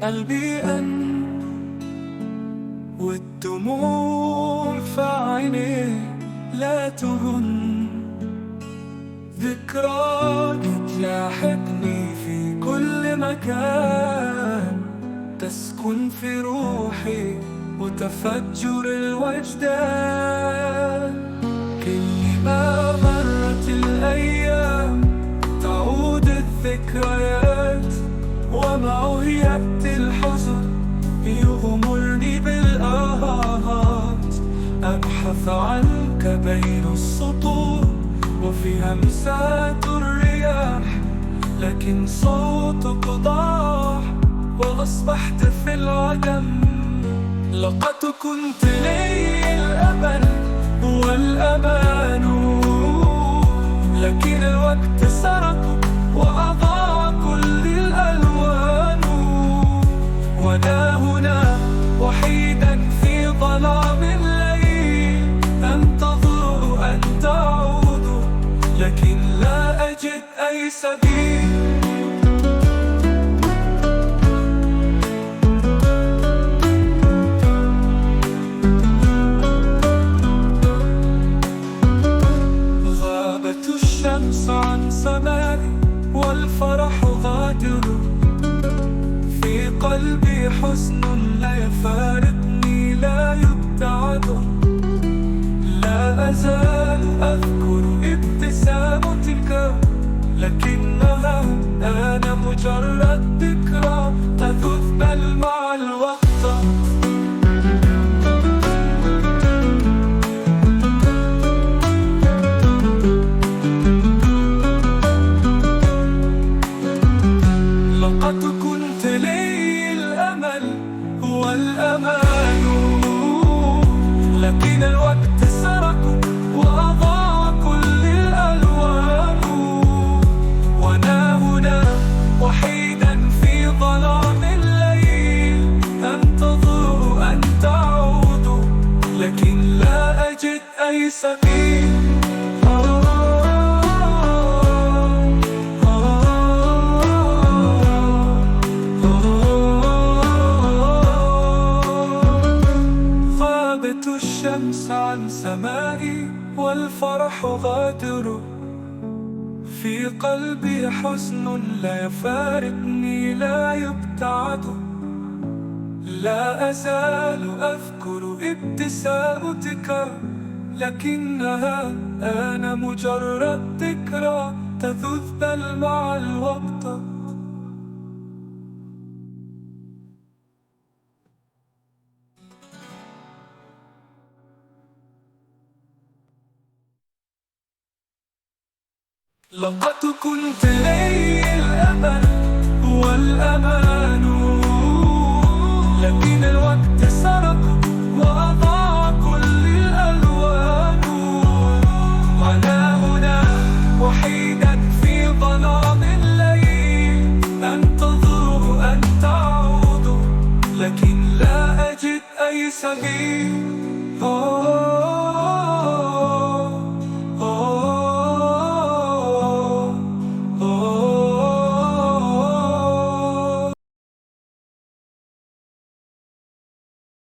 قلبي والدموع في عينيه لا تهن. ذكراك تلاحقني في كل مكان، تسكن في روحي وتفجر الوجدان. كلما مرت الأيام تعود الذكريات، ومعه يأتي الحزن يغمرني بالآهات. أبحث عنك بين السطور وفي همسات الرياح، لكن صوتك ضاع وأصبحت في العدم. لقد كنت لي الأمل والأمان، لكن الوقت سرق وأضاع كل الألوان. وأنا هنا وحيدا في ظلام الليل، أنتظر أن تعود لكن لا أجد أي سبيل. غابت الشمس عن سمائي والفرح غادر، في قلبي حزن لا يفارقني لا يبتعد. لا أزال أذكر ابتسامتك، لكنها أنا مجرد ذكرى تذبل مع الوقت. لقد كنت لي الأمل والأمان، لكن الوقت سرق وأضاع كل الألوان. وأنا هنا وحيدا في ظلام الليل، أنتظر أن تعود لكن لا أجد أي سبيل. غابت الشمس عن سمائي والفرح غادر، في قلبي حزن لا يفارقني لا يبتعد. لا أزال أذكر ابتسامتك، لكنها أنا مجرد ذكرى تذبل مع الوقت. لقد كنت لي الأمل والأمان، لكن الوقت سرق وأضاع كل الألوان. وأنا هنا وحيدا في ظلام الليل، أنتظر أن تعود لكن لا أجد أي سبيل.